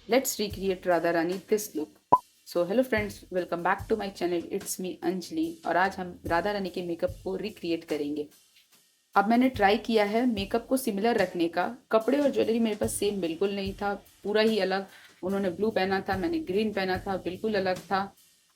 Let's recreate Radha Rani this look. So hello friends, welcome back to my channel. It's me Anjali और आज हम राधा रानी के makeup को recreate करेंगे। अब मैंने ट्राई किया है मेकअप को सिमिलर रखने का। कपड़े और ज्वेलरी मेरे पास सेम बिल्कुल नहीं था, पूरा ही अलग। उन्होंने ब्लू पहना था, मैंने ग्रीन पहना था, बिल्कुल अलग था।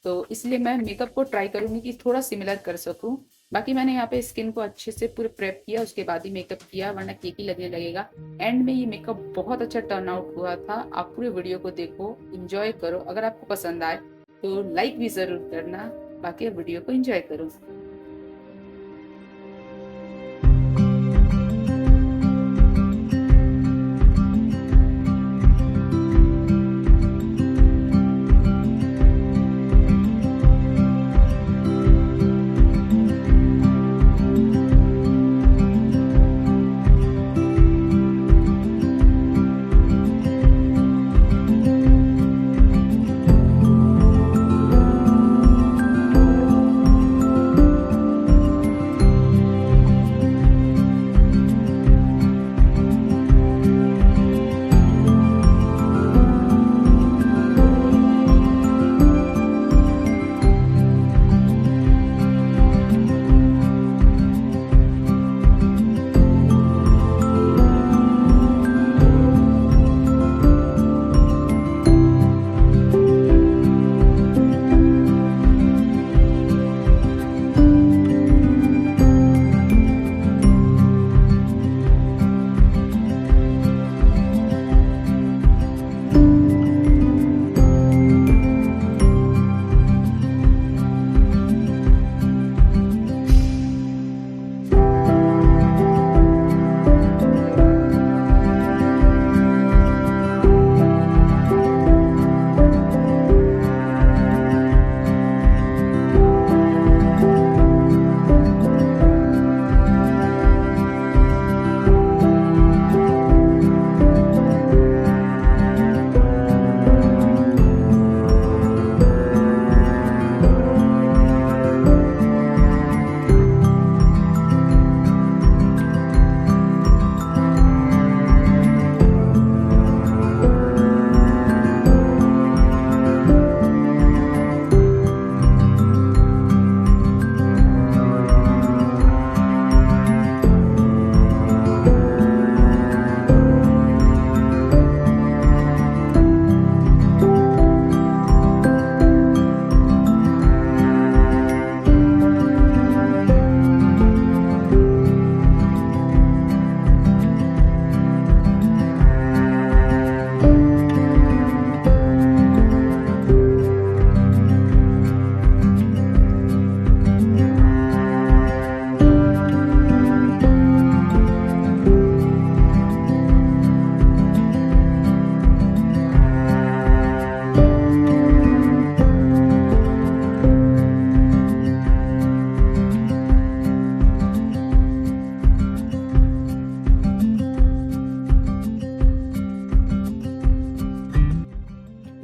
तो इसलिए मैं मेकअप को ट्राई करूंगी कि थोड़ा सिमिलर कर सकूं। बाकी मैंने यहाँ पे स्किन को अच्छे से पूरे प्रेप किया, उसके बाद ही मेकअप किया, वरना केकी लगने लगेगा। एंड में ये मेकअप बहुत अच्छा टर्न आउट हुआ था। आप पूरे वीडियो को देखो, इंजॉय करो। अगर आपको पसंद आए तो लाइक भी जरूर करना। बाकी वीडियो को इंजॉय करो।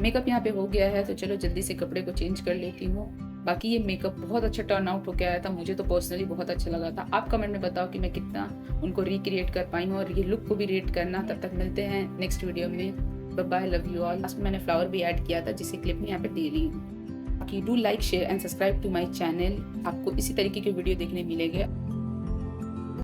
मेकअप यहाँ पे हो गया है, तो चलो जल्दी से कपड़े को चेंज कर लेती हूँ। बाकी ये मेकअप बहुत अच्छा टर्न आउट होकर आया था, मुझे तो पर्सनली बहुत अच्छा लगा था। आप कमेंट में बताओ कि मैं कितना उनको रिक्रिएट कर पाई हूँ, और ये लुक को भी रेट करना। तब तक मिलते हैं नेक्स्ट वीडियो में। Bye bye, love you all. Last में मैंने फ्लावर भी ऐड किया था, जिसकी क्लिप में यहाँ पे दे रही हूँ। बाकी do like, share and subscribe to my channel. आपको इसी तरीके के वीडियो देखने मिलेंगे।